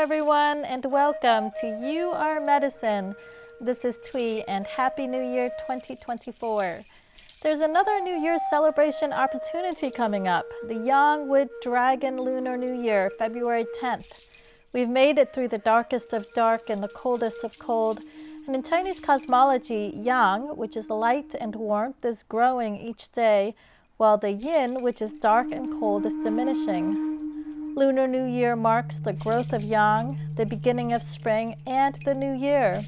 everyone, and welcome to You Are Medicine. This is Thuy, and Happy New Year 2024. There's another New Year's celebration opportunity coming up, the Nguyen Dragon Lunar New Year, February 10th. We've made it through the darkest of dark and the coldest of cold, and in Chinese cosmology, Yang, which is light and warmth, is growing each day, while the Yin, which is dark and cold, is diminishing. Lunar New Year marks the growth of Yang, the beginning of spring, and the new year.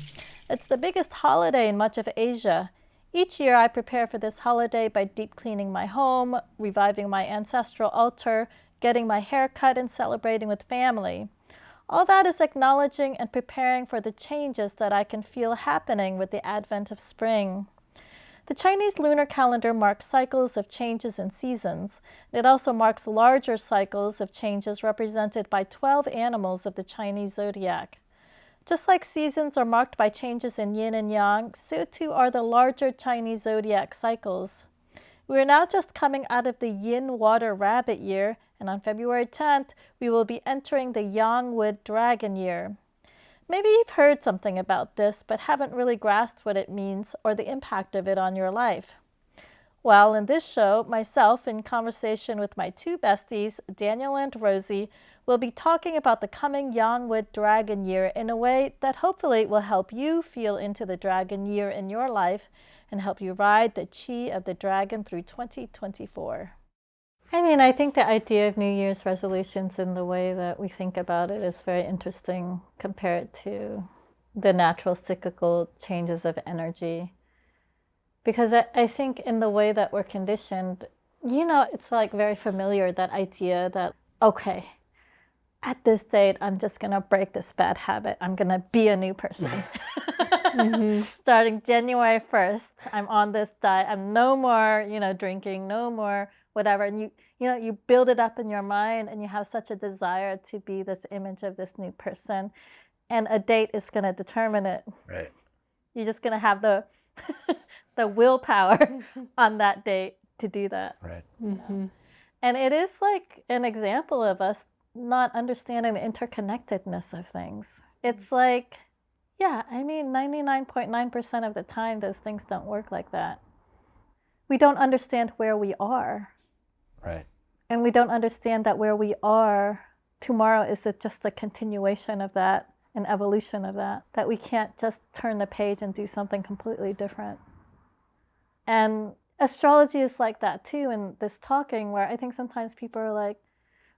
It's the biggest holiday in much of Asia. Each year I prepare for this holiday by deep cleaning my home, reviving my ancestral altar, getting my hair cut, and celebrating with family. All that is acknowledging and preparing for the changes that I can feel happening with the advent of spring. The Chinese lunar calendar marks cycles of changes and seasons. It also marks larger cycles of changes represented by 12 animals of the Chinese zodiac. Just like seasons are marked by changes in yin and yang, so too are the larger Chinese zodiac cycles. We are now just coming out of the yin water rabbit year, and on February 10th, we will be entering the yang wood dragon year. Maybe you've heard something about this, but haven't really grasped what it means or the impact of it on your life. Well, in this show, myself, in conversation with my two besties, Daniel and Rosie, will be talking about the coming Yang Dragon Year in a way that hopefully will help you feel into the dragon year in your life and help you ride the chi of the dragon through 2024. I think the idea of New Year's resolutions and the way that we think about it is very interesting compared to the natural cyclical changes of energy. Because I think in the way that we're conditioned, it's like very familiar, that idea that, okay, at this date, I'm just going to break this bad habit. I'm going to be a new person. Starting January 1st, I'm on this diet. I'm no more, drinking, no more whatever. And you build it up in your mind, and you have such a desire to be this image of this new person. And a date is going to determine it. Right. You're just going to have the the willpower on that date to do that. Right. Mm-hmm. And it is like an example of us not understanding the interconnectedness of things. It's like, 99.9% of the time, those things don't work like that. We don't understand where we are. Right. And we don't understand that where we are tomorrow is just a continuation of that, an evolution of that we can't just turn the page and do something completely different. And astrology is like that too, in this talking, where I think sometimes people are like,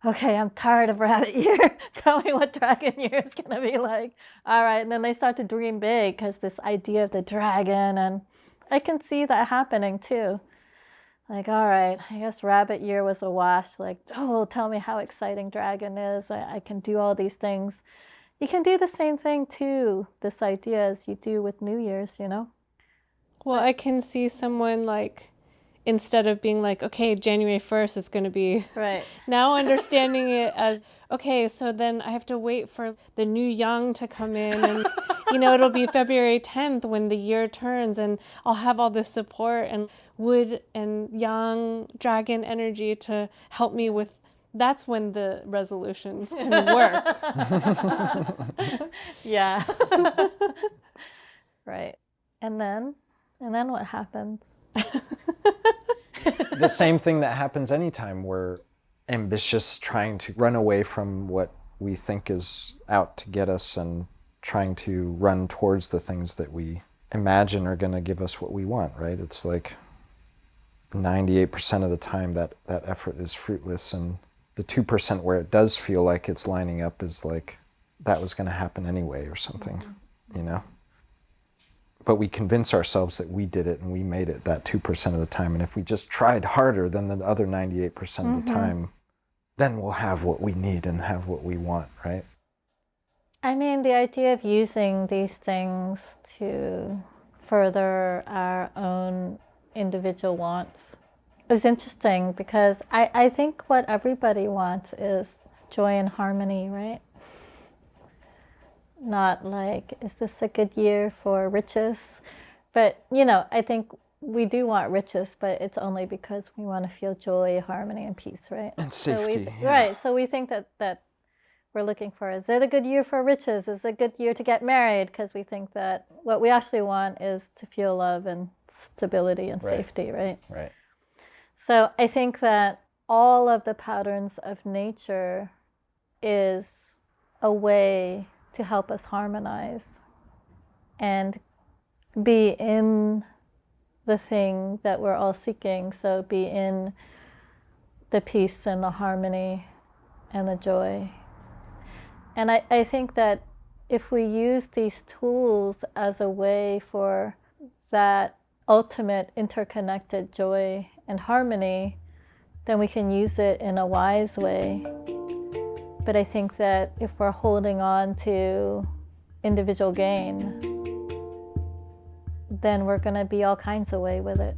okay, I'm tired of rabbit year. Tell me what dragon year is going to be like. All right. And then they start to dream big because this idea of the dragon, and I can see that happening too. Like, all right, I guess rabbit year was a wash. Like, oh, tell me how exciting dragon is. I can do all these things. You can do the same thing too, this idea, as you do with New Year's, Well, I can see someone like, instead of being like, okay, January 1st is going to be, right. Now understanding it as, okay, so then I have to wait for the new yang to come in, and, it'll be February 10th when the year turns, and I'll have all this support and wood and yang dragon energy to help me with. That's when the resolutions can work. Yeah. Right. And then what happens? The same thing that happens anytime we're ambitious, trying to run away from what we think is out to get us and trying to run towards the things that we imagine are going to give us what we want, right? It's like 98% of the time that effort is fruitless, and the 2% where it does feel like it's lining up is like that was going to happen anyway or something, But we convince ourselves that we did it and we made it that 2% of the time. And if we just tried harder than the other 98% of the time, then we'll have what we need and have what we want, right? The idea of using these things to further our own individual wants is interesting, because I think what everybody wants is joy and harmony, right? Not like, is this a good year for riches? But, I think we do want riches, but it's only because we want to feel joy, harmony, and peace, right? And safety. Right. So we think that we're looking for, is it a good year for riches? Is it a good year to get married? Because we think that what we actually want is to feel love and stability and safety, right? Right. So I think that all of the patterns of nature is a way to help us harmonize and be in the thing that we're all seeking. So be in the peace and the harmony and the joy. And I think that if we use these tools as a way for that ultimate interconnected joy and harmony, then we can use it in a wise way. But I think that if we're holding on to individual gain, then we're going to be all kinds of way with it.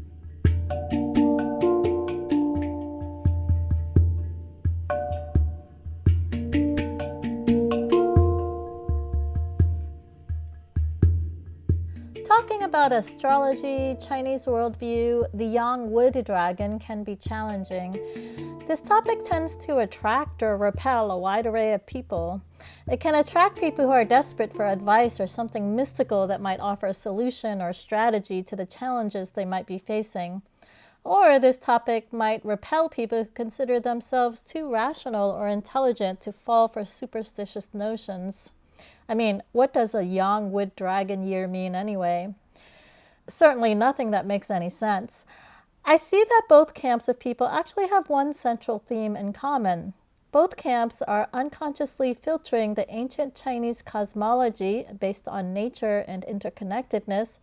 Talking about astrology, Chinese worldview, the yang wood dragon can be challenging. This topic tends to attract or repel a wide array of people. It can attract people who are desperate for advice or something mystical that might offer a solution or strategy to the challenges they might be facing. Or this topic might repel people who consider themselves too rational or intelligent to fall for superstitious notions. I mean, what does a yang wood dragon year mean anyway? Certainly nothing that makes any sense. I see that both camps of people actually have one central theme in common. Both camps are unconsciously filtering the ancient Chinese cosmology based on nature and interconnectedness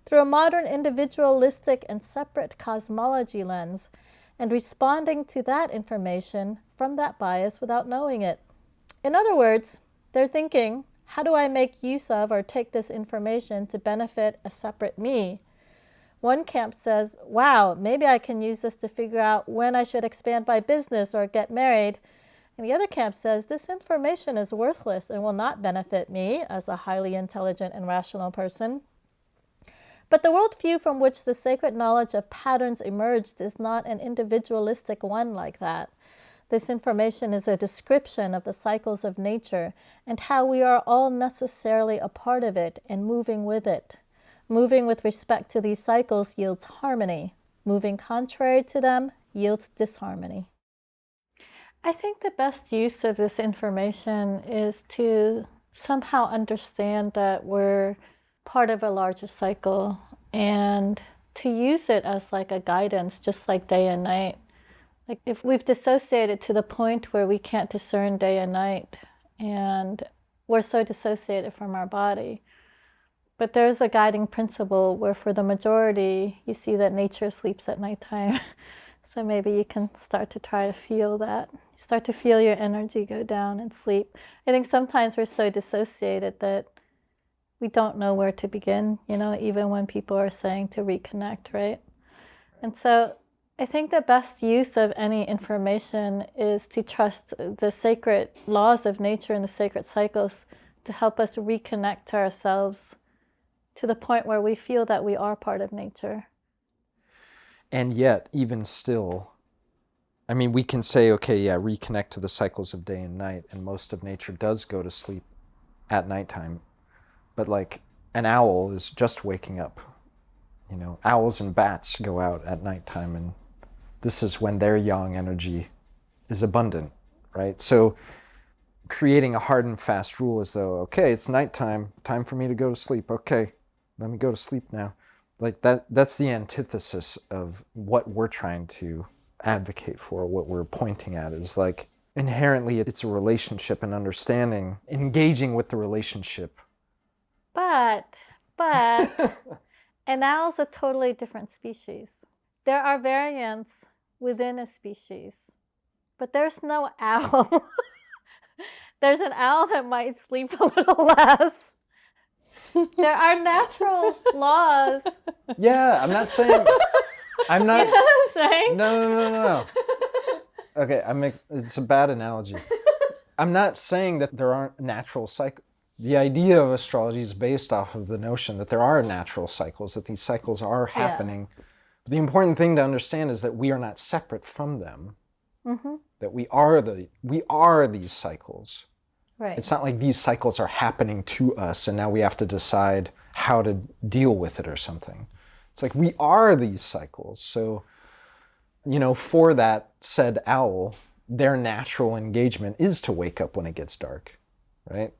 through a modern individualistic and separate cosmology lens, and responding to that information from that bias without knowing it. In other words, they're thinking, how do I make use of or take this information to benefit a separate me? One camp says, wow, maybe I can use this to figure out when I should expand my business or get married. And the other camp says, this information is worthless and will not benefit me as a highly intelligent and rational person. But the worldview from which the sacred knowledge of patterns emerged is not an individualistic one like that. This information is a description of the cycles of nature and how we are all necessarily a part of it and moving with it. Moving with respect to these cycles yields harmony. Moving contrary to them yields disharmony. I think the best use of this information is to somehow understand that we're part of a larger cycle and to use it as like a guidance, just like day and night. Like if we've dissociated to the point where we can't discern day and night and we're so dissociated from our body. But there's a guiding principle where for the majority, you see that nature sleeps at nighttime. So maybe you can start to try to feel that. Start to feel your energy go down and sleep. I think sometimes we're so dissociated that we don't know where to begin, even when people are saying to reconnect, right? And so I think the best use of any information is to trust the sacred laws of nature and the sacred cycles to help us reconnect to ourselves to the point where we feel that we are part of nature. And yet, even still, I mean, we can say, okay, yeah, reconnect to the cycles of day and night, and most of nature does go to sleep at nighttime. But like an owl is just waking up. Owls and bats go out at nighttime, and this is when their yang energy is abundant, right? So creating a hard and fast rule as though, okay, it's nighttime, time for me to go to sleep. Okay, let me go to sleep now. Like that's the antithesis of what we're trying to advocate for, what we're pointing at is like inherently it's a relationship and understanding, engaging with the relationship. But an owl's a totally different species. There are variants within a species, but there's no owl. There's an owl that might sleep a little less. There are natural laws. Yeah, I'm not saying... I'm not... You know what I'm saying? No. Okay, it's a bad analogy. I'm not saying that there aren't natural cycles. The idea of astrology is based off of the notion that there are natural cycles, that these cycles are happening. Yeah. But the important thing to understand is that we are not separate from them. Mm-hmm. That we are these cycles. Right. It's not like these cycles are happening to us and now we have to decide how to deal with it or something. It's like we are these cycles. So, for that said owl, their natural engagement is to wake up when it gets dark, right?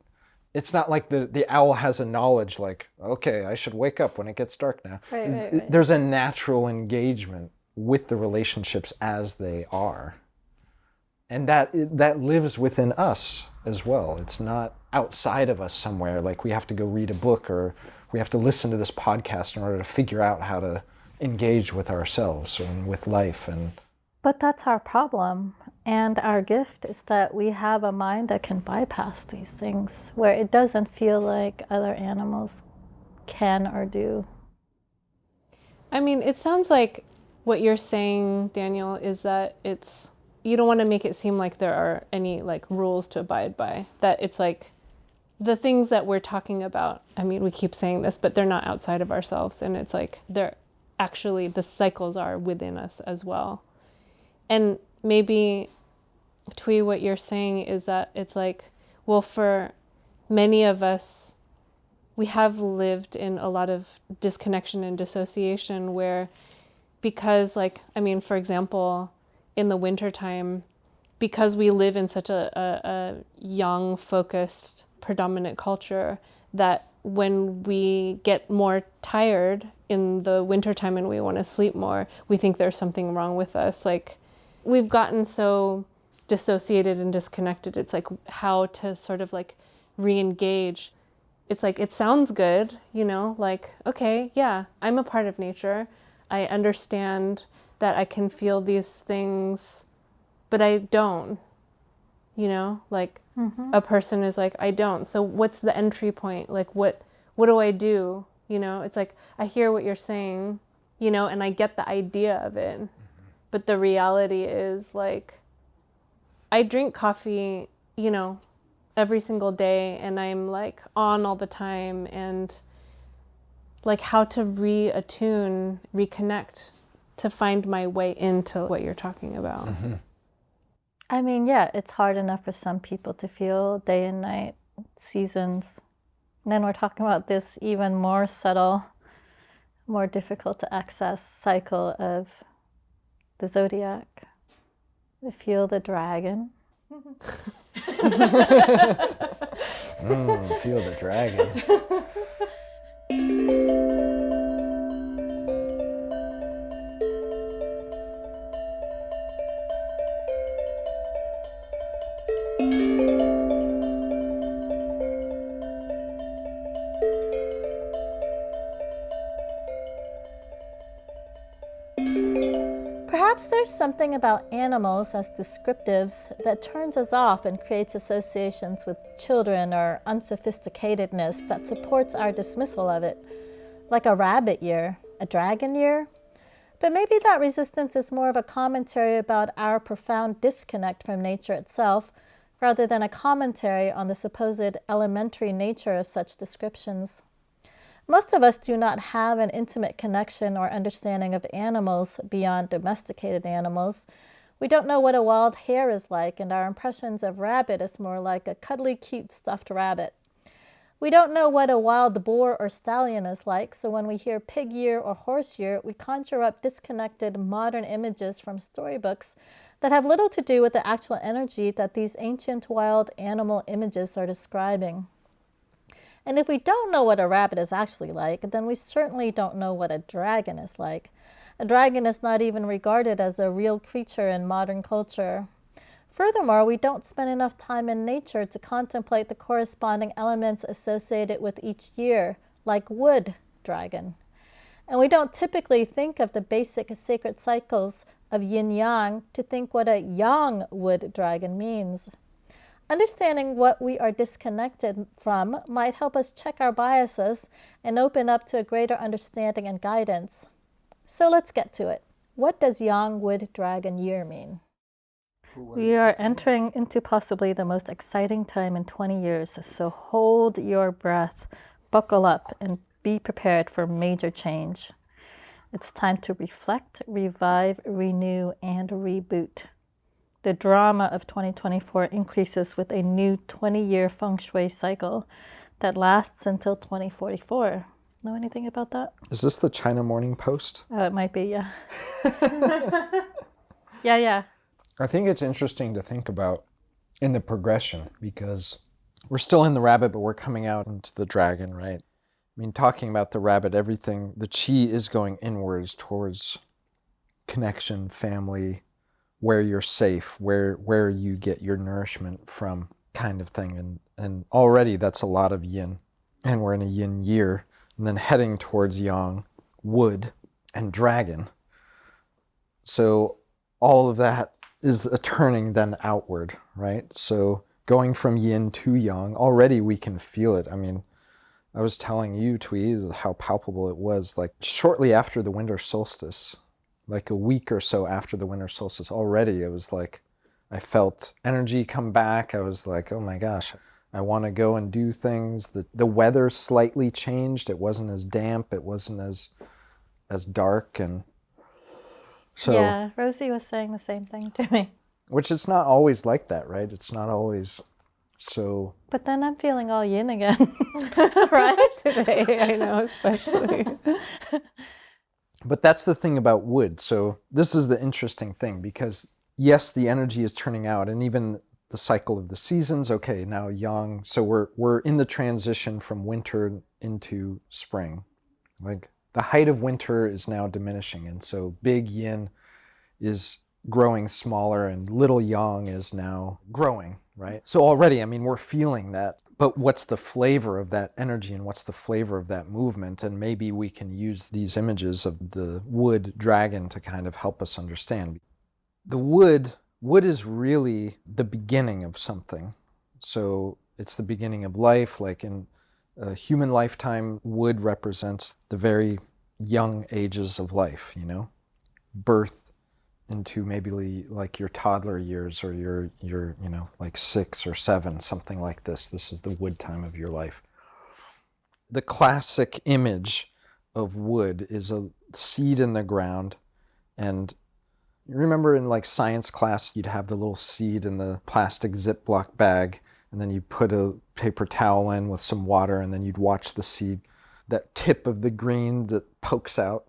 It's not like the owl has a knowledge like, okay, I should wake up when it gets dark now. Right. There's a natural engagement with the relationships as they are. And that lives within us as well. It's not outside of us somewhere, like we have to go read a book or we have to listen to this podcast in order to figure out how to engage with ourselves and with life. But that's our problem. And our gift is that we have a mind that can bypass these things, where it doesn't feel like other animals can or do. I mean, it sounds like what you're saying, Daniel, is that you don't want to make it seem like there are any like rules to abide by, that it's like the things that we're talking about. I mean, we keep saying this, but they're not outside of ourselves. And it's like they're actually, the cycles are within us as well. And maybe, Thuy, what you're saying is that it's like, well, for many of us, we have lived in a lot of disconnection and dissociation where, because like, I mean, for example, in the wintertime, because we live in such a young, focused, predominant culture, that when we get more tired in the wintertime and we want to sleep more, we think there's something wrong with us. Like, we've gotten so dissociated and disconnected. It's like how to sort of like re-engage. It's like, it sounds good, like, okay, yeah, I'm a part of nature. I understand that I can feel these things, but I don't, like a person is like, I don't. So what's the entry point? Like, what do I do? It's like, I hear what you're saying, and I get the idea of it. But the reality is like, I drink coffee, every single day, and I'm like on all the time, and like how to reattune, reconnect, to find my way into what you're talking about. Mm-hmm. I mean, yeah, it's hard enough for some people to feel day and night seasons. And then we're talking about this even more subtle, more difficult to access cycle of the zodiac. We feel the dragon. Feel the dragon. Perhaps there's something about animals as descriptives that turns us off and creates associations with children or unsophisticatedness that supports our dismissal of it, like a rabbit year, a dragon year. But maybe that resistance is more of a commentary about our profound disconnect from nature itself, rather than a commentary on the supposed elementary nature of such descriptions. Most of us do not have an intimate connection or understanding of animals beyond domesticated animals. We don't know what a wild hare is like, and our impressions of rabbit is more like a cuddly, cute, stuffed rabbit. We don't know what a wild boar or stallion is like, so when we hear pig year or horse year, we conjure up disconnected modern images from storybooks that have little to do with the actual energy that these ancient wild animal images are describing. And if we don't know what a rabbit is actually like, then we certainly don't know what a dragon is like. A dragon is not even regarded as a real creature in modern culture. Furthermore, we don't spend enough time in nature to contemplate the corresponding elements associated with each year, like wood dragon. And we don't typically think of the basic sacred cycles of yin-yang to think what a yang wood dragon means. Understanding what we are disconnected from might help us check our biases and open up to a greater understanding and guidance. So let's get to it. What does Yang Wood Dragon Year mean? We are entering into possibly the most exciting time in 20 years, so hold your breath, buckle up, and be prepared for major change. It's time to reflect, revive, renew, and reboot. The drama of 2024 increases with a new 20-year feng shui cycle that lasts until 2044. Know anything about that? Is this the China Morning Post? Oh, it might be, yeah. Yeah. I think it's interesting to think about in the progression, because we're still in the rabbit, but we're coming out into the dragon, right? I mean, talking about the rabbit, everything, the chi is going inwards towards connection, family, where you're safe, where you get your nourishment from, kind of thing. And already that's a lot of yin. And we're in a yin year, and then heading towards yang, wood, and dragon. So all of that is a turning then outward, right? So going from yin to yang, already we can feel it. I mean, I was telling you, Thuy, how palpable it was, like shortly after the winter solstice, like a week or so after the winter solstice, already it was like, I felt energy come back. I was like, oh my gosh, I want to go and do things. The weather slightly changed. It wasn't as damp. It wasn't as dark. And so, yeah, Rosie was saying the same thing to me. Which it's not always like that, right? It's not always so. But then I'm feeling all yin again. Right? Today, I know, especially. But that's the thing about wood. So this is the interesting thing, because yes, the energy is turning out, and even the cycle of the seasons. Okay, now yang. So we're in the transition from winter into spring. Like the height of winter is now diminishing, and so big yin is growing smaller and little yang is now growing, right? So already, I mean, we're feeling that. But what's the flavor of that energy, and what's the flavor of that movement? And maybe we can use these images of the wood dragon to kind of help us understand. The wood is really the beginning of something. So it's the beginning of life. Like in a human lifetime, wood represents the very young ages of life, you know? Birth into maybe like your toddler years, or your you know, like 6 or 7, something like this. This is the wood time of your life. The classic image of wood is a seed in the ground, and you remember in like science class, you'd have the little seed in the plastic Ziploc bag, and then you put a paper towel in with some water, and then you'd watch the seed, that tip of the green that pokes out.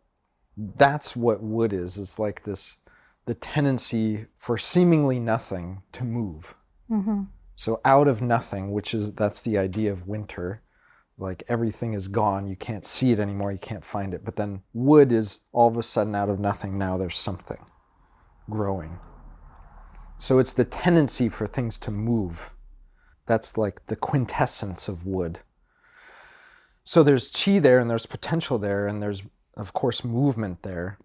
That's what wood is. It's like this, the tendency for seemingly nothing to move. Mm-hmm. So out of nothing, that's the idea of winter. Like everything is gone, you can't see it anymore, you can't find it. But then wood is all of a sudden out of nothing, now there's something growing. So it's the tendency for things to move. That's like the quintessence of wood. So there's chi there, and there's potential there, and there's, of course, movement there.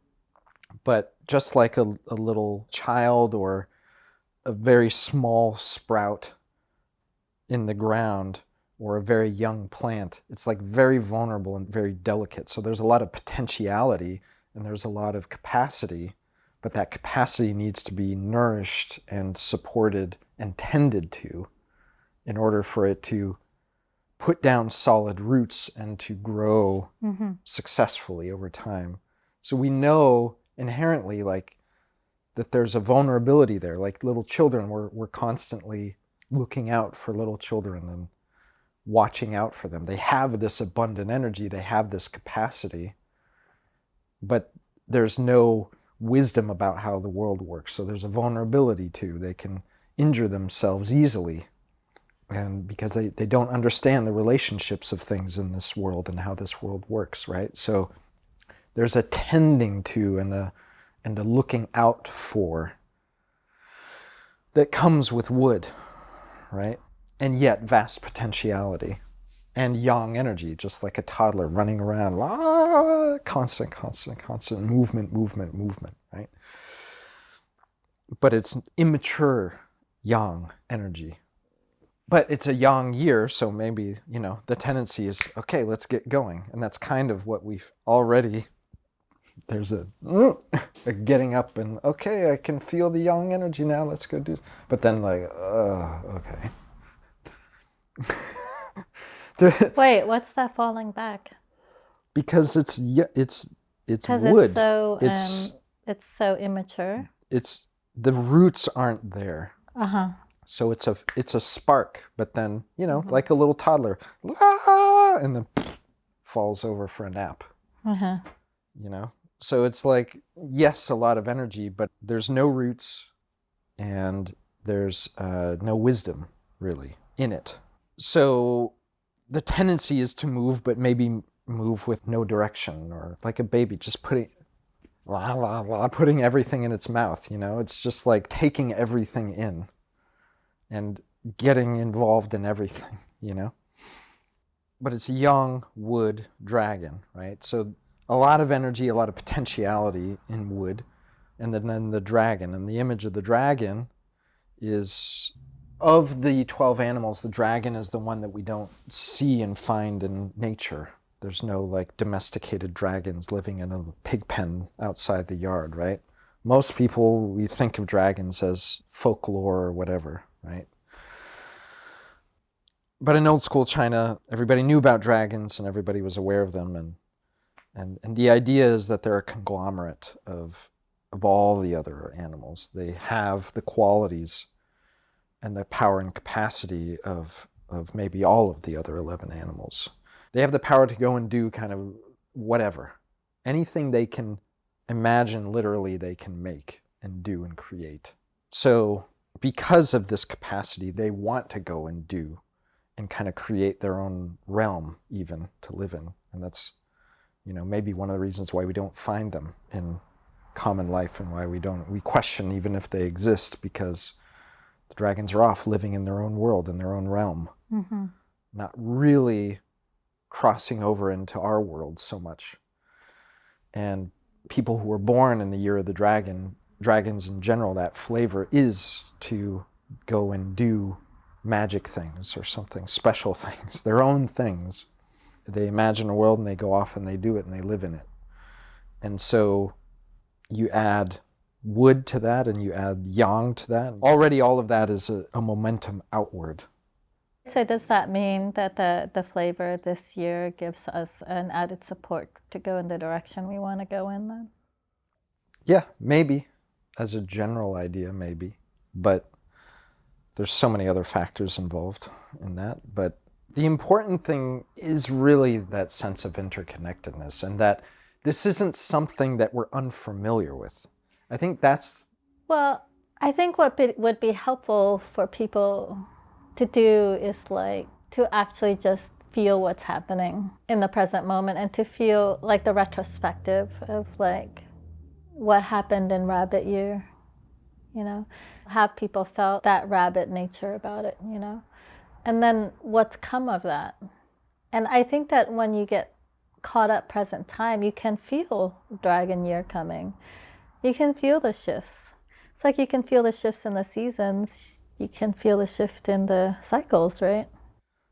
But just like a little child or a very small sprout in the ground, or a very young plant, it's like very vulnerable and very delicate. So there's a lot of potentiality and there's a lot of capacity, but that capacity needs to be nourished and supported and tended to in order for it to put down solid roots and to grow successfully over time. So we know inherently, like, that there's a vulnerability there. Like little children, we're constantly looking out for little children and watching out for them. They have this abundant energy, they have this capacity, but there's no wisdom about how the world works. So there's a vulnerability too. They can injure themselves easily, and because they don't understand the relationships of things in this world and how this world works, right? So there's a tending to and a looking out for that comes with wood, right? And yet vast potentiality and yang energy, just like a toddler running around, constant movement, right? But it's immature yang energy. But it's a yang year, so maybe, the tendency is, okay, let's get going. And that's kind of what we've already, there's a getting up and, okay, I can feel the yang energy now, let's go do. But then okay. Wait, what's that falling back? Because it's Because wood. it's so immature. It's the roots aren't there. Uh-huh. So it's a spark, but then, like a little toddler, "Ah!" and then falls over for a nap. Uh-huh. So it's like, yes, a lot of energy, but there's no roots and there's no wisdom really in it. So the tendency is to move, but maybe move with no direction, or like a baby just putting everything in its mouth. It's just like taking everything in and getting involved in everything. But it's a young wood dragon, right? So a lot of energy, a lot of potentiality in wood, and then the dragon. And the image of the dragon is, of the 12 animals, the dragon is the one that we don't see and find in nature. There's no like domesticated dragons living in a pig pen outside the yard, right? Most people, we think of dragons as folklore or whatever, right? But in old school China, everybody knew about dragons and everybody was aware of them. And the idea is that they're a conglomerate of all the other animals. They have the qualities and the power and capacity of maybe all of the other 11 animals. They have the power to go and do kind of whatever. Anything they can imagine, literally, they can make and do and create. So because of this capacity, they want to go and do and kind of create their own realm even to live in. And that's, maybe one of the reasons why we don't find them in common life and why we question even if they exist, because the dragons are off living in their own world, in their own realm, not really crossing over into our world so much. And people who were born in the year of the dragon, dragons in general, that flavor is to go and do magic things or something, special things, their own things. They imagine a world and they go off and they do it and they live in it. And so you add wood to that and you add yang to that. Already all of that is a momentum outward. So does that mean that the flavor this year gives us an added support to go in the direction we want to go in then? Yeah, maybe. As a general idea, maybe. But there's so many other factors involved in that. But the important thing is really that sense of interconnectedness, and that this isn't something that we're unfamiliar with. I think that's... Well, I think what would be helpful for people to do is like to actually just feel what's happening in the present moment, and to feel like the retrospective of like what happened in rabbit year, have people felt that rabbit nature about it, and then what's come of that. And I think that when you get caught up present time, you can feel dragon year coming. You can feel the shifts. It's like you can feel the shifts in the seasons. You can feel the shift in the cycles, right?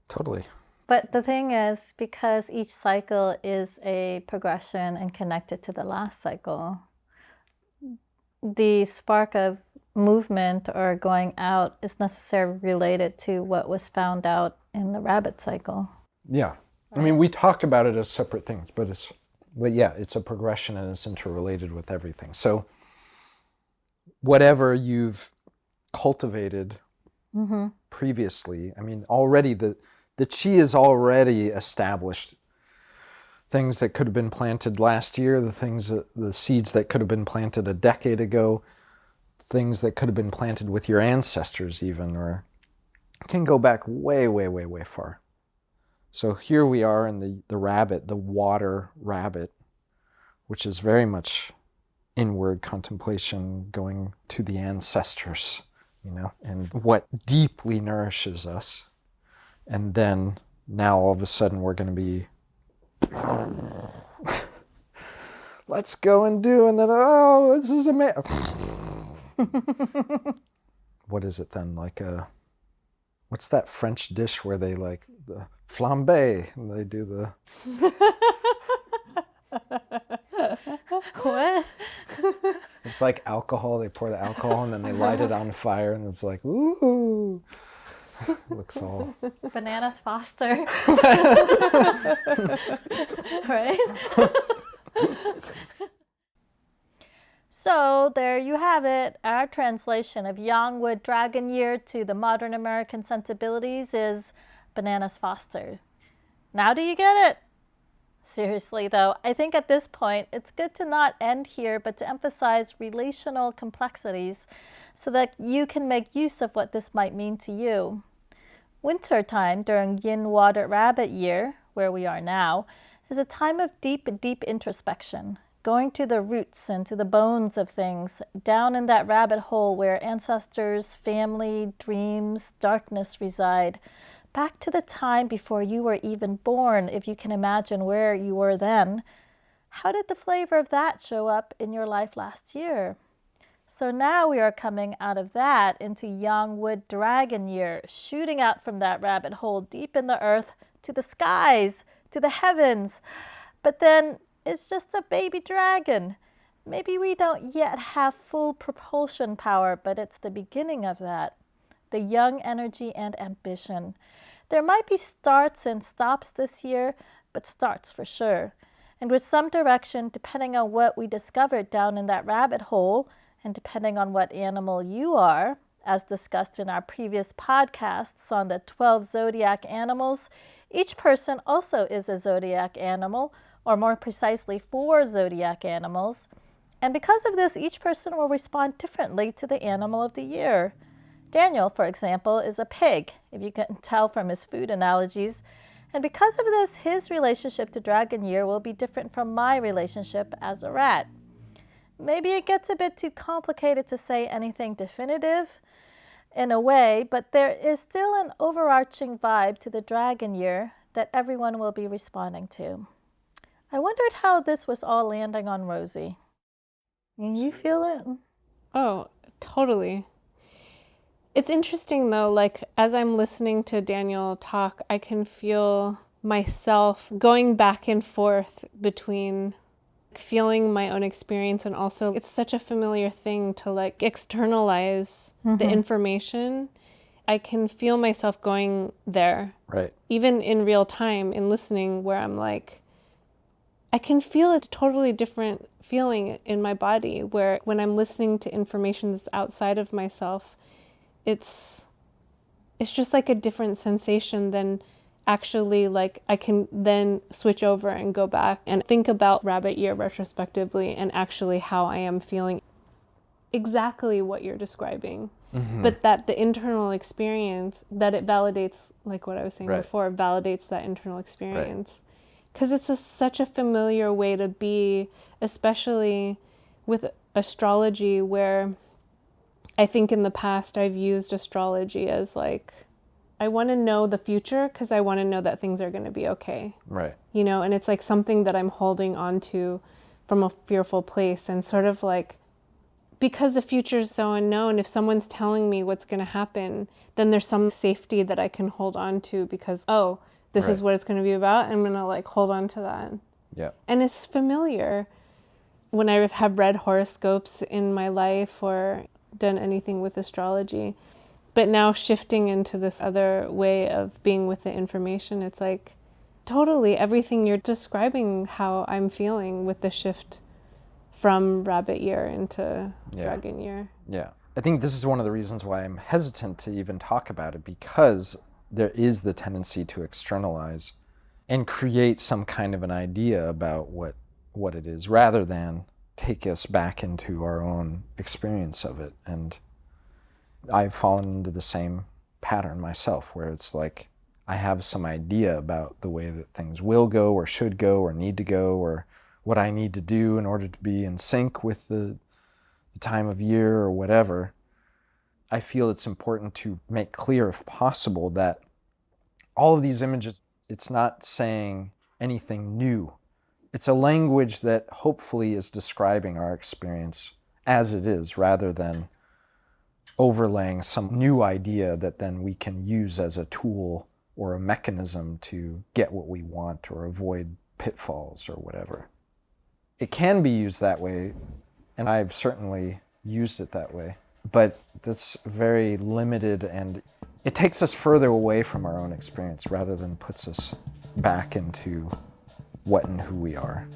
Totally. But the thing is, because each cycle is a progression and connected to the last cycle, the spark of movement or going out is necessarily related to what was found out in the rabbit cycle. Yeah. I mean, we talk about it as separate things, but yeah, it's a progression and it's interrelated with everything. So whatever you've cultivated previously, I mean, already the chi is already established. Things that could have been planted last year, the seeds that could have been planted a decade ago, things that could have been planted with your ancestors even, or can go back way, way, way, way far. So here we are in the rabbit, the water rabbit, which is very much inward contemplation, going to the ancestors, and what deeply nourishes us. And then now all of a sudden we're going to be, let's go and do, and then, this is amazing. What is it then? Like what's that French dish where they like the flambé and they do the... What? It's like alcohol. They pour the alcohol and then they light it on fire and it's like, ooh. Looks all... Bananas Foster. Right? So there you have it. Our translation of Yang Dragon Year to the modern American sensibilities is Bananas Foster. Now do you get it? Seriously though, I think at this point it's good to not end here but to emphasize relational complexities so that you can make use of what this might mean to you. Winter time during Yin Water Rabbit Year, where we are now, is a time of deep introspection, going to the roots and to the bones of things, down in that rabbit hole where ancestors, family, dreams, darkness reside, back to the time before you were even born, if you can imagine where you were then. How did the flavor of that show up in your life last year? So now we are coming out of that into Yang Dragon Year, shooting out from that rabbit hole deep in the earth to the skies, to the heavens. But then it's just a baby dragon. Maybe we don't yet have full propulsion power, but it's the beginning of that. The young energy and ambition. There might be starts and stops this year, but starts for sure. And with some direction, depending on what we discovered down in that rabbit hole, and depending on what animal you are, as discussed in our previous podcasts on the 12 zodiac animals, each person also is a zodiac animal, or more precisely 4 zodiac animals. And because of this, each person will respond differently to the animal of the year. Daniel, for example, is a pig, if you can tell from his food analogies. And because of this, his relationship to Dragon Year will be different from my relationship as a rat. Maybe it gets a bit too complicated to say anything definitive in a way, but there is still an overarching vibe to the Dragon Year that everyone will be responding to. I wondered how this was all landing on Rosie. You feel it? Oh, totally. It's interesting though, like as I'm listening to Daniel talk, I can feel myself going back and forth between feeling my own experience, and also it's such a familiar thing to like externalize the information. I can feel myself going there. Right. Even in real time in listening, where I'm like, I can feel a totally different feeling in my body, where when I'm listening to information that's outside of myself, it's just like a different sensation than actually, like, I can then switch over and go back and think about Rabbit Year retrospectively and actually how I am feeling exactly what you're describing. But that the internal experience, that it validates, like what I was saying before, validates that internal experience. Because it's such a familiar way to be, especially with astrology, where I think in the past I've used astrology as like, I want to know the future because I want to know that things are going to be okay. Right. You know, and it's like something that I'm holding on to from a fearful place, and sort of like, because the future is so unknown, if someone's telling me what's going to happen, then there's some safety that I can hold on to because, oh, this is what it's going to be about. I'm going to like hold on to that. Yeah. And it's familiar when I have read horoscopes in my life or done anything with astrology. But now shifting into this other way of being with the information, it's like totally everything you're describing how I'm feeling with the shift from Rabbit Year into Dragon Year. Yeah. I think this is one of the reasons why I'm hesitant to even talk about it, because there is the tendency to externalize and create some kind of an idea about what it is, rather than take us back into our own experience of it. And I've fallen into the same pattern myself, where it's like I have some idea about the way that things will go or should go or need to go, or what I need to do in order to be in sync with the time of year or whatever. I feel it's important to make clear, if possible, that all of these images, it's not saying anything new. It's a language that hopefully is describing our experience as it is, rather than overlaying some new idea that then we can use as a tool or a mechanism to get what we want or avoid pitfalls or whatever. It can be used that way, and I've certainly used it that way, but that's very limited, and it takes us further away from our own experience rather than puts us back into what and who we are.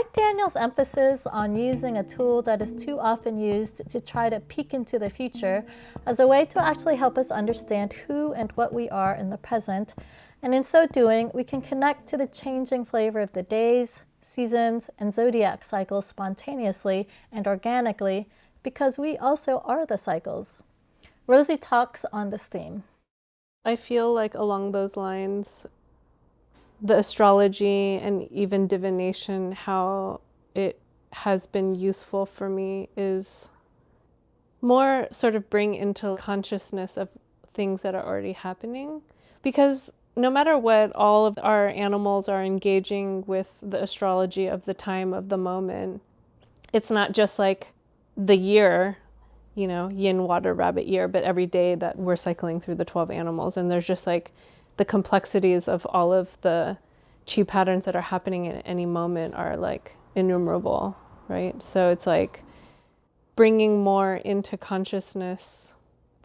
like Daniel's emphasis on using a tool that is too often used to try to peek into the future as a way to actually help us understand who and what we are in the present. And in so doing, we can connect to the changing flavor of the days, seasons, and zodiac cycles spontaneously and organically, because we also are the cycles. Rosie talks on this theme. I feel like along those lines, the astrology and even divination, how it has been useful for me is more sort of bring into consciousness of things that are already happening. Because no matter what, all of our animals are engaging with the astrology of the time of the moment. It's not just like the year, yin, water, rabbit year, but every day that we're cycling through the 12 animals. And there's just like the complexities of all of the chi patterns that are happening at any moment are like innumerable, right? So it's like bringing more into consciousness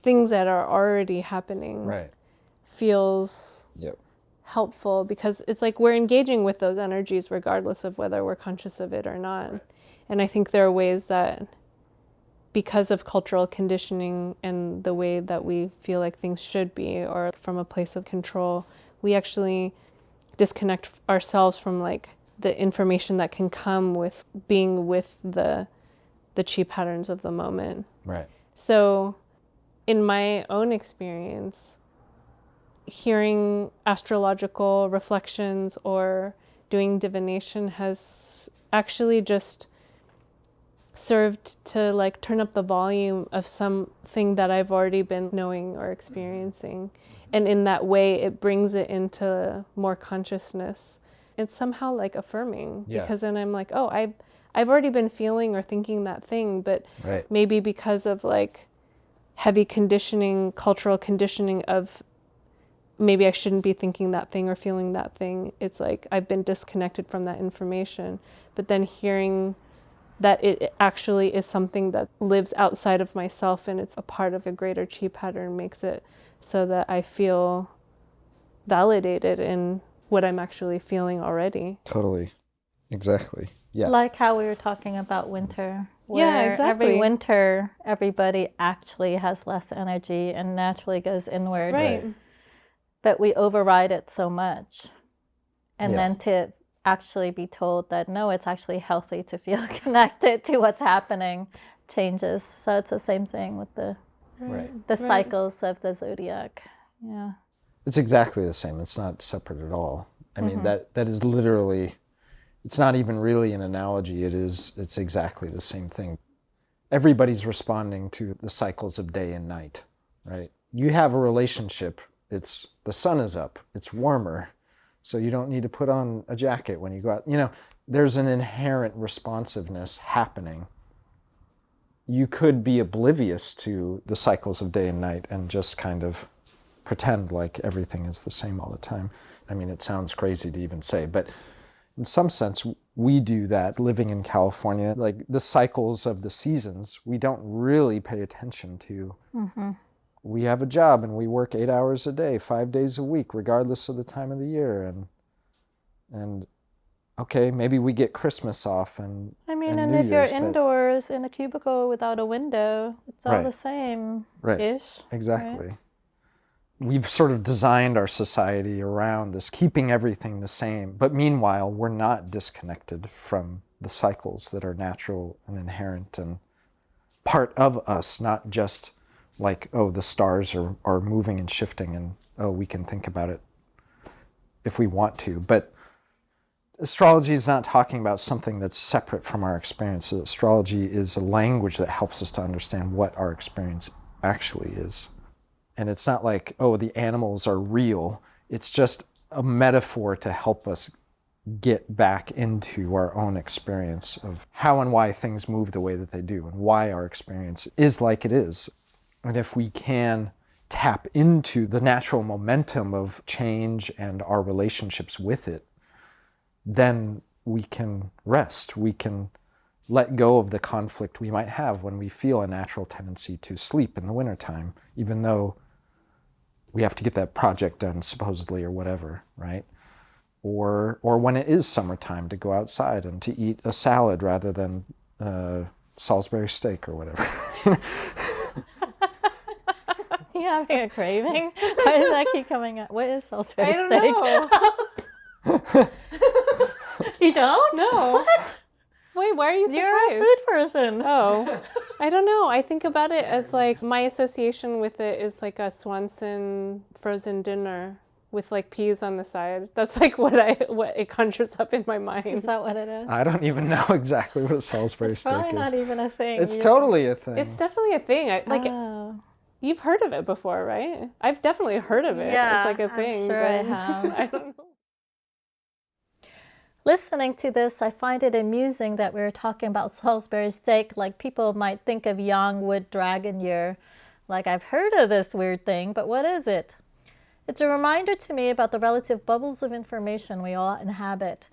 things that are already happening. Right. Feels helpful, because it's like we're engaging with those energies regardless of whether we're conscious of it or not. Right. And I think there are ways that, because of cultural conditioning and the way that we feel like things should be, or from a place of control, we actually disconnect ourselves from like the information that can come with being with the chi patterns of the moment. Right. So in my own experience, hearing astrological reflections or doing divination has actually just served to like turn up the volume of something that I've already been knowing or experiencing. And in that way, it brings it into more consciousness. It's somehow like affirming, because then I'm like, oh, I've already been feeling or thinking that thing, but maybe because of like heavy conditioning, cultural conditioning of maybe I shouldn't be thinking that thing or feeling that thing. It's like I've been disconnected from that information. But then hearing that it actually is something that lives outside of myself and it's a part of a greater chi pattern makes it so that I feel validated in what I'm actually feeling already. Totally. Exactly. Yeah. Like how we were talking about winter. Yeah, exactly. Every winter, everybody actually has less energy and naturally goes inward. Right. But we override it so much. And then to actually be told that, no, it's actually healthy to feel connected to what's happening changes. So it's the same thing with the cycles of the zodiac. Yeah. It's exactly the same. It's not separate at all. I mean, that is literally, it's not even really an analogy. It's exactly the same thing. Everybody's responding to the cycles of day and night, right? You have a relationship. It's the sun is up. It's warmer. So you don't need to put on a jacket when you go out. There's an inherent responsiveness happening. You could be oblivious to the cycles of day and night and just kind of pretend like everything is the same all the time. I mean, it sounds crazy to even say, but in some sense, we do that living in California. Like the cycles of the seasons, we don't really pay attention to. Mm-hmm. We have a job and we work 8 hours a day, 5 days a week, regardless of the time of the year. And okay, maybe we get Christmas off and and New if Year's, you're indoors in a cubicle without a window, it's all the same-ish. Right, exactly. Right? We've sort of designed our society around this, keeping everything the same. But meanwhile, we're not disconnected from the cycles that are natural and inherent and part of us, not just like, oh, the stars are moving and shifting and, oh, we can think about it if we want to. But astrology is not talking about something that's separate from our experience. Astrology is a language that helps us to understand what our experience actually is. And it's not like, oh, the animals are real. It's just a metaphor to help us get back into our own experience of how and why things move the way that they do and why our experience is like it is. And if we can tap into the natural momentum of change and our relationships with it, then we can rest. We can let go of the conflict we might have when we feel a natural tendency to sleep in the wintertime, even though we have to get that project done supposedly or whatever, right? or when it is summertime, to go outside and to eat a salad rather than Salisbury steak or whatever. You having a craving? Why does that keep coming up? What is Salisbury steak? I don't know. You don't? No. What? Wait, why are you surprised? You're a food person. Oh, I don't know. I think about it as like, my association with it is like a Swanson frozen dinner with like peas on the side. That's like what it conjures up in my mind. Is that what it is? I don't even know exactly what a Salisbury It's steak is. probably not even a thing. It's totally a thing. It's definitely a thing. You've heard of it before, right? I've definitely heard of it. Yeah, it's like a thing. I'm sure I have. I don't know. Listening to this, I find it amusing that we were talking about Salisbury steak. Like, people might think of Yang Wood Dragon Year. Like, I've heard of this weird thing, but what is it? It's a reminder to me about the relative bubbles of information we all inhabit.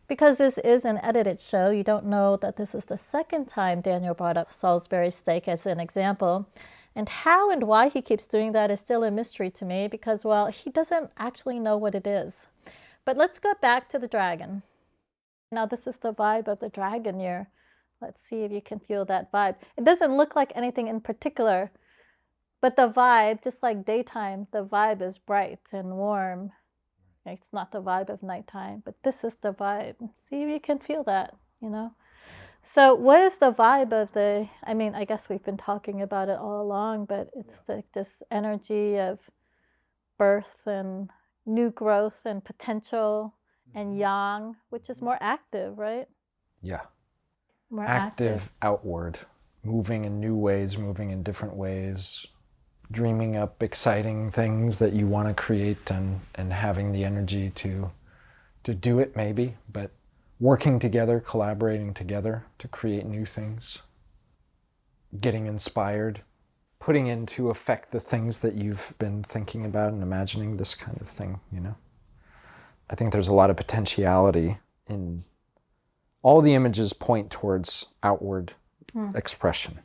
Because this is an edited show, you don't know that this is the second time Daniel brought up Salisbury steak as an example. And how and why he keeps doing that is still a mystery to me because, well, he doesn't actually know what it is. But let's go back to the dragon. Now, this is the vibe of the dragon year. Let's see if you can feel that vibe. It doesn't look like anything in particular, but the vibe, just like daytime, the vibe is bright and warm. It's not the vibe of nighttime, but this is the vibe. See if you can feel that, you know? So what is the vibe of I guess we've been talking about it all along, but it's like this energy of birth and new growth and potential and yang, which is more active, right? Yeah. More active outward, moving in new ways, moving in different ways, dreaming up exciting things that you want to create and having the energy to do it maybe, but working together, collaborating together to create new things, getting inspired, putting into effect the things that you've been thinking about and imagining, this kind of thing, you know? I think there's a lot of potentiality in all the images point towards outward expression.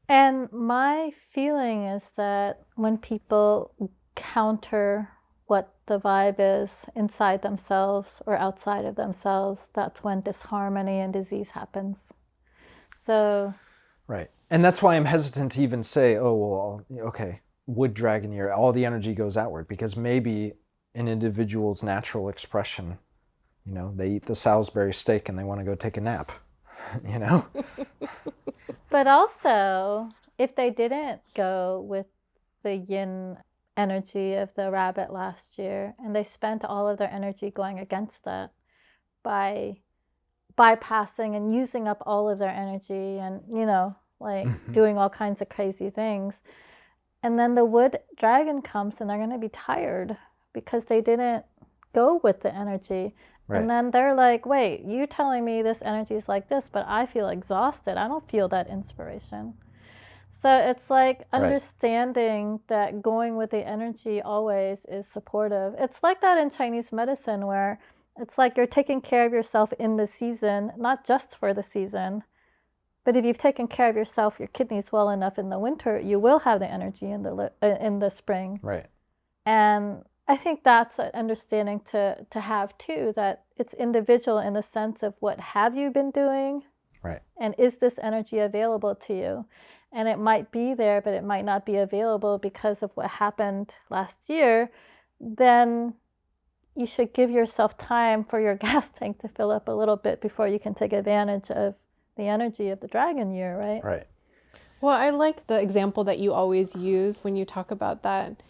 And my feeling is that when people counter what the vibe is inside themselves or outside of themselves, that's when disharmony and disease happens. So... Right. And that's why I'm hesitant to even say, oh, well, okay, wood dragon year, all the energy goes outward, because maybe an individual's natural expression, you know, they eat the Salisbury steak and they want to go take a nap, you know? But also, if they didn't go with the yin energy of the rabbit last year, and they spent all of their energy going against that by bypassing and using up all of their energy and, you know, like doing all kinds of crazy things. And then the wood dragon comes and they're going to be tired because they didn't go with the energy. Right. And then they're like, wait, you telling me this energy is like this, but I feel exhausted. I don't feel that inspiration. So it's like understanding that going with the energy always is supportive. It's like that in Chinese medicine where it's like you're taking care of yourself in the season, not just for the season. But if you've taken care of yourself, your kidneys well enough in the winter, you will have the energy in the spring. Right. And I think that's an understanding to have too, that it's individual in the sense of what have you been doing? Right. And is this energy available to you? And it might be there, but it might not be available because of what happened last year. Then you should give yourself time for your gas tank to fill up a little bit before you can take advantage of the energy of the dragon year, right? Right. Well, I like the example that you always use when you talk about that,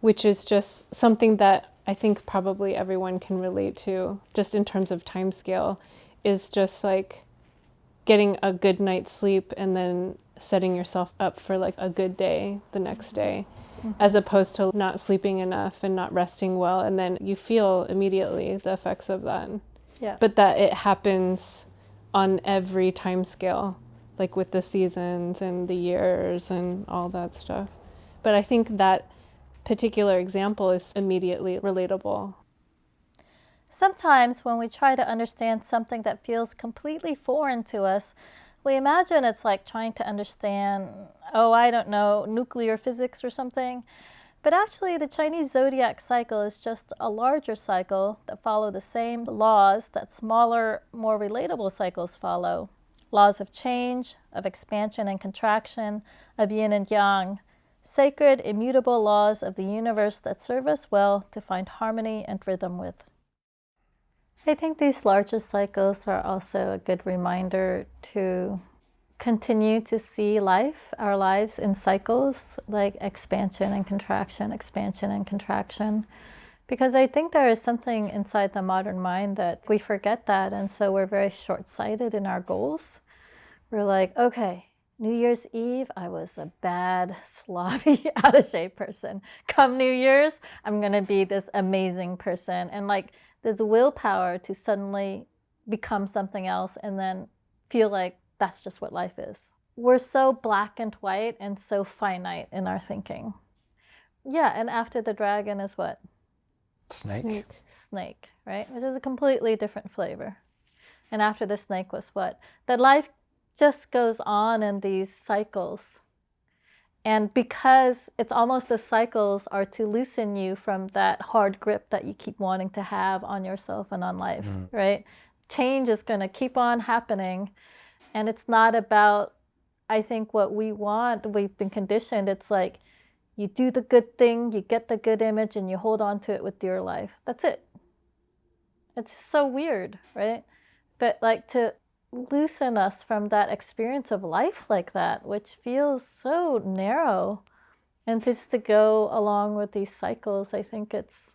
which is just something that I think probably everyone can relate to, just in terms of time scale, is just like getting a good night's sleep and then setting yourself up for like a good day the next day, as opposed to not sleeping enough and not resting well, and then you feel immediately the effects of that. Yeah. But that it happens on every time scale, like with the seasons and the years and all that stuff. But I think that particular example is immediately relatable. Sometimes when we try to understand something that feels completely foreign to us, we imagine it's like trying to understand, I don't know, nuclear physics or something. But actually, the Chinese zodiac cycle is just a larger cycle that follow the same laws that smaller, more relatable cycles follow. Laws of change, of expansion and contraction, of yin and yang, sacred, immutable laws of the universe that serve us well to find harmony and rhythm with. I think these larger cycles are also a good reminder to continue to see life, our lives in cycles, like expansion and contraction, expansion and contraction. Because I think there is something inside the modern mind that we forget that, and so we're very short-sighted in our goals. We're like, okay, New Year's Eve, I was a bad, sloppy, out-of-shape person. Come New Year's, I'm going to be this amazing person. And like this willpower to suddenly become something else and then feel like that's just what life is. We're so black and white and so finite in our thinking. Yeah, and after the dragon is what? Snake, right? Which is a completely different flavor. And after the snake was what? That life just goes on in these cycles. And because it's almost the cycles are to loosen you from that hard grip that you keep wanting to have on yourself and on life, right? Change is going to keep on happening. And it's not about, I think, what we want. We've been conditioned. It's like, you do the good thing, you get the good image, and you hold on to it with dear life. That's it. It's so weird, right? But like to loosen us from that experience of life like that, which feels so narrow, and just to go along with these cycles, I think it's,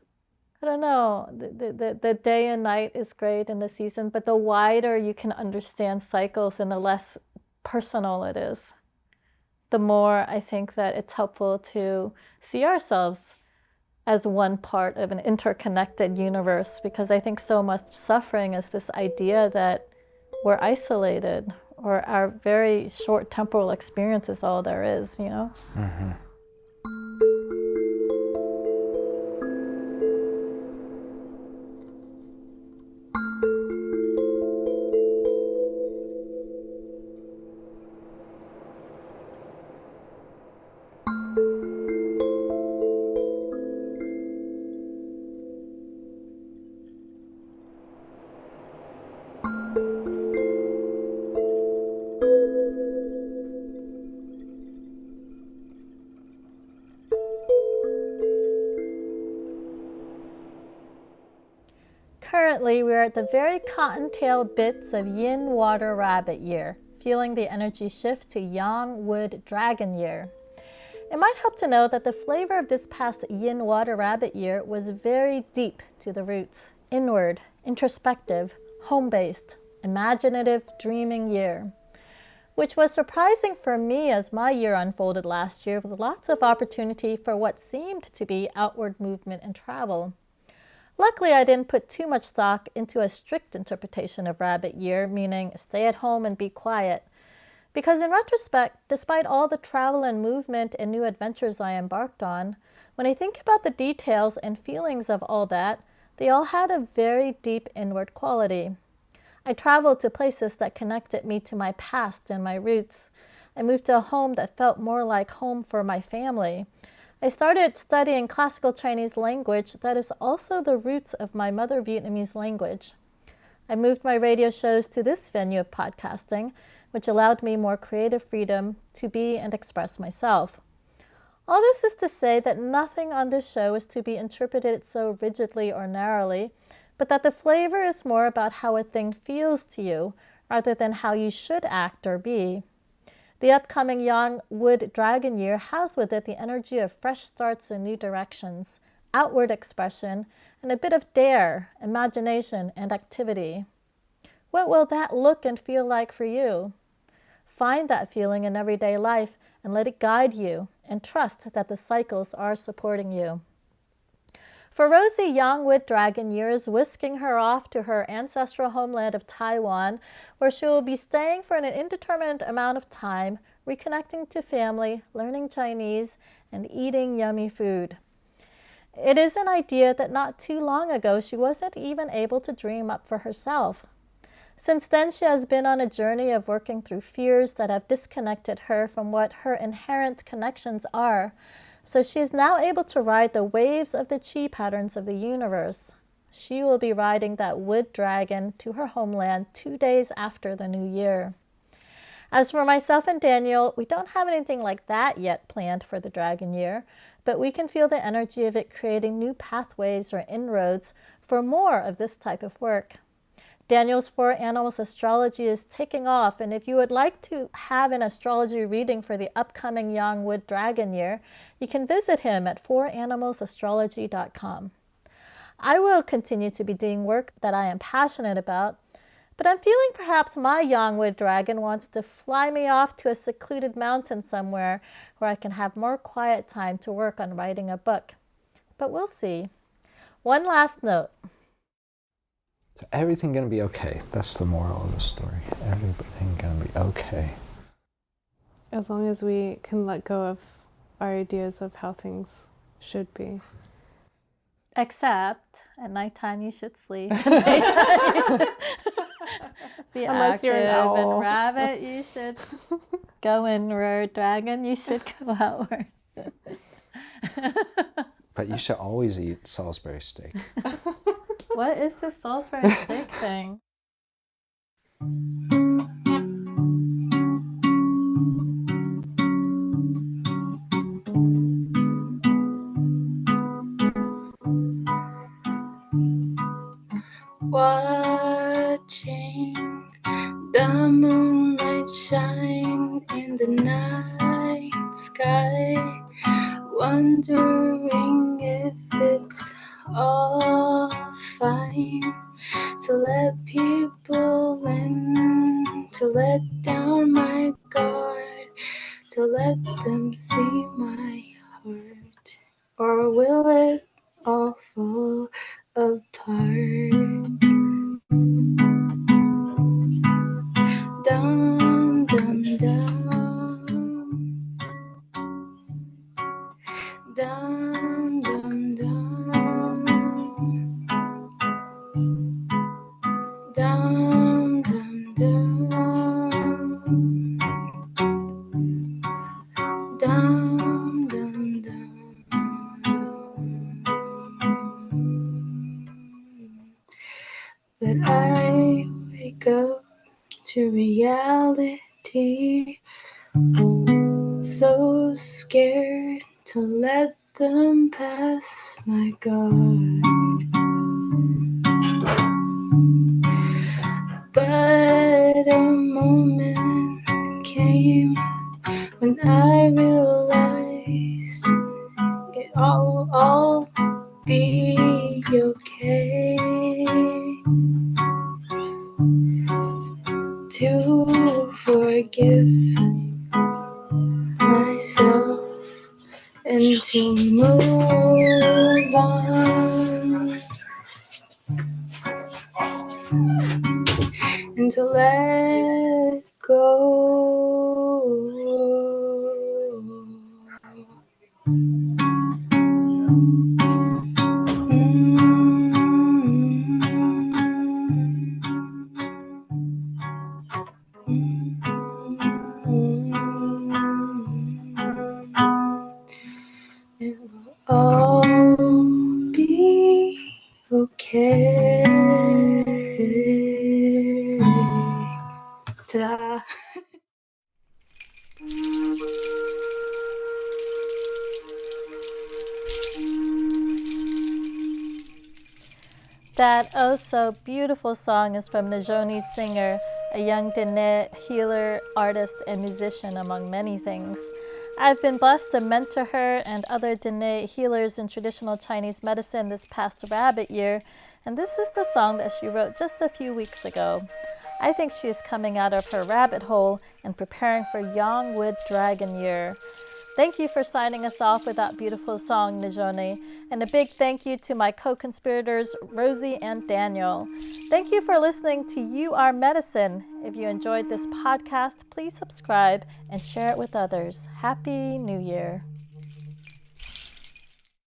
I don't know, the day and night is great in the season, but the wider you can understand cycles and the less personal it is, the more I think that it's helpful to see ourselves as one part of an interconnected universe, because I think so much suffering is this idea that we're isolated or our very short temporal experience is all there is, you know? Mm-hmm. Currently, we're at the very cottontail bits of yin water rabbit year, feeling the energy shift to yang wood dragon year. It might help to know that the flavor of this past yin water rabbit year was very deep to the roots, inward, introspective, home-based, imaginative, dreaming year, which was surprising for me as my year unfolded last year with lots of opportunity for what seemed to be outward movement and travel. Luckily, I didn't put too much stock into a strict interpretation of rabbit year, meaning stay at home and be quiet. Because in retrospect, despite all the travel and movement and new adventures I embarked on, when I think about the details and feelings of all that, they all had a very deep inward quality. I traveled to places that connected me to my past and my roots. I moved to a home that felt more like home for my family. I started studying classical Chinese language that is also the roots of my mother Vietnamese language. I moved my radio shows to this venue of podcasting, which allowed me more creative freedom to be and express myself. All this is to say that nothing on this show is to be interpreted so rigidly or narrowly, but that the flavor is more about how a thing feels to you rather than how you should act or be. The upcoming Yang Wood Dragon Year has with it the energy of fresh starts and new directions, outward expression, and a bit of dare, imagination, and activity. What will that look and feel like for you? Find that feeling in everyday life and let it guide you, and trust that the cycles are supporting you. For Rosie, Yang Wood Dragon Year is whisking her off to her ancestral homeland of Taiwan, where she will be staying for an indeterminate amount of time, reconnecting to family, learning Chinese, and eating yummy food. It is an idea that not too long ago she wasn't even able to dream up for herself. Since then, she has been on a journey of working through fears that have disconnected her from what her inherent connections are, So she is now able to ride the waves of the chi patterns of the universe. She will be riding that wood dragon to her homeland 2 days after the new year. As for myself and Daniel, we don't have anything like that yet planned for the dragon year, but we can feel the energy of it creating new pathways or inroads for more of this type of work. Daniel's 4 Animals astrology is taking off, and if you would like to have an astrology reading for the upcoming Yang Wood Dragon year, you can visit him at 4animalsastrology.com. I will continue to be doing work that I am passionate about, but I'm feeling perhaps my Yang Wood Dragon wants to fly me off to a secluded mountain somewhere where I can have more quiet time to work on writing a book. But we'll see. One last note. So everything gonna be okay. That's the moral of the story. Everything gonna be okay. As long as we can let go of our ideas of how things should be. Except at nighttime you should sleep. At daytime you should be Unless active. you're an owl. And rabbit, you should go inward. Dragon, you should go outward. But you should always eat Salisbury steak. What is this Salisbury steak thing? Watching the moonlight shine in the night sky, wondering if it's all fine to let people in, to let down my guard, to let them see my heart, or will it all fall apart? Dum dum dum, dum dum dum, dum dum dum, dum dum dum. But I wake up to reality, so scared to let them pass my guard. But a moment came when I realized it'll all be okay. To forgive myself and to move on and to let go. It will all be okay. Ta-da. That oh so beautiful song is from Najoni Singer, a young Dene healer, artist, and musician, among many things. I've been blessed to mentor her and other Dene healers in traditional Chinese medicine this past rabbit year, and this is the song that she wrote just a few weeks ago. I think she is coming out of her rabbit hole and preparing for Yang Wood Dragon Year. Thank you for signing us off with that beautiful song, Najoni. And a big thank you to my co-conspirators, Rosie and Daniel. Thank you for listening to You Are Medicine. If you enjoyed this podcast, please subscribe and share it with others. Happy New Year.